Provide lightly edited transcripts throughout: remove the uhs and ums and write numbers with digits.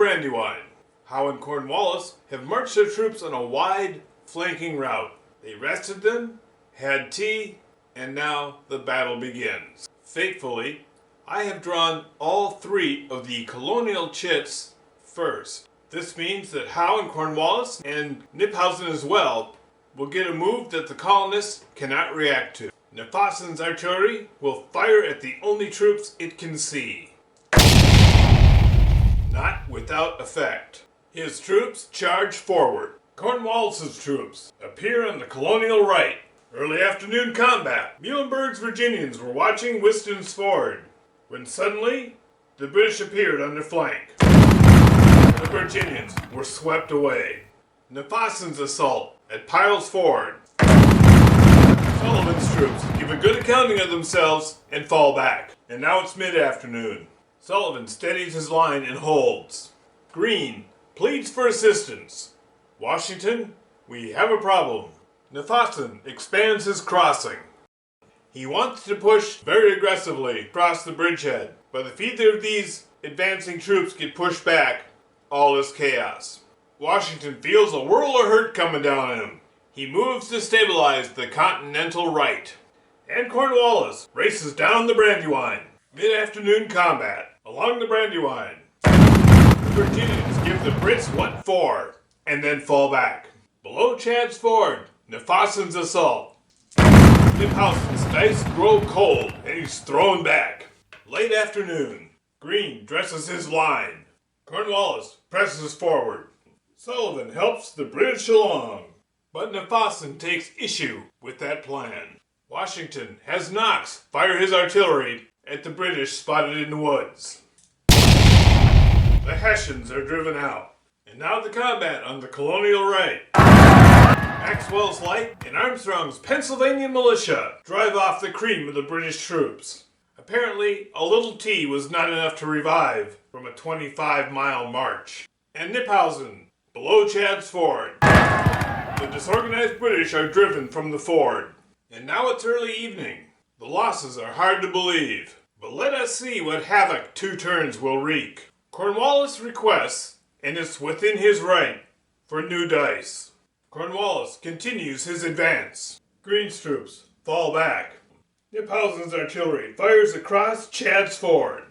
Brandywine. Howe and Cornwallis have marched their troops on a wide, flanking route. They rested them, had tea, and now the battle begins. Fatefully, I have drawn all three of the colonial chits first. This means that Howe and Cornwallis, and Knyphausen as well, will get a move that the colonists cannot react to. Knyphausen's artillery will fire at the only troops it can see. Not without effect. His troops charge forward. Cornwallis's troops appear on the colonial right. Early afternoon combat. Muhlenberg's Virginians were watching Whiston's Ford, when suddenly the British appeared on their flank. The Virginians were swept away. Knyphausen's assault at Pyle's Ford. Sullivan's troops give a good accounting of themselves and fall back. And now it's mid-afternoon. Sullivan steadies his line and holds. Greene pleads for assistance. Washington, we have a problem. Knyphausen expands his crossing. He wants to push very aggressively across the bridgehead, but if either of these advancing troops get pushed back, all is chaos. Washington feels a whirl of hurt coming down on him. He moves to stabilize the continental right. And Cornwallis races down the Brandywine. Mid-afternoon combat along the Brandywine. The Virginians give the Brits what for, and then fall back. Below Chad's Ford, Knyphausen's assault. Knyphausen's dice grow cold, and he's thrown back. Late afternoon. Greene dresses his line. Cornwallis presses forward. Sullivan helps the British along. But Knyphausen takes issue with that plan. Washington has Knox fire his artillery at the British spotted in the woods. The Hessians are driven out. And now the combat on the colonial right. Maxwell's Light and Armstrong's Pennsylvania militia drive off the cream of the British troops. Apparently, a little tea was not enough to revive from a 25-mile march. And Knyphausen, below Chad's Ford. The disorganized British are driven from the ford. And now it's early evening. The losses are hard to believe. But let us see what havoc 2 turns will wreak. Cornwallis requests, and it's within his right, for new dice. Cornwallis continues his advance. Greene's troops fall back. Knyphausen's artillery fires across Chad's Ford.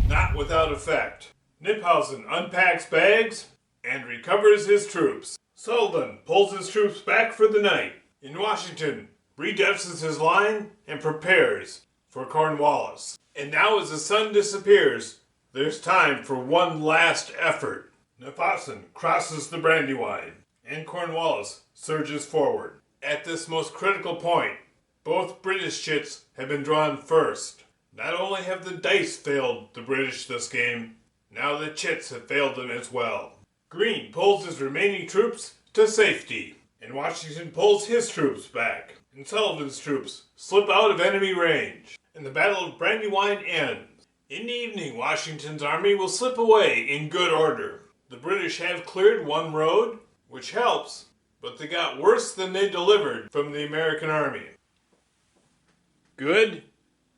Not without effect. Knyphausen unpacks bags and recovers his troops. Sullivan pulls his troops back for the night. In Washington, redresses his line and prepares for Cornwallis. And now as the sun disappears, there's time for one last effort. Knyphausen crosses the Brandywine, and Cornwallis surges forward. At this most critical point, both British chits have been drawn first. Not only have the dice failed the British this game, now the chits have failed them as well. Greene pulls his remaining troops to safety, and Washington pulls his troops back, and Sullivan's troops slip out of enemy range, and the Battle of Brandywine ends. In the evening, Washington's army will slip away in good order. The British have cleared one road, which helps, but they got worse than they delivered from the American army. Good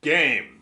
game.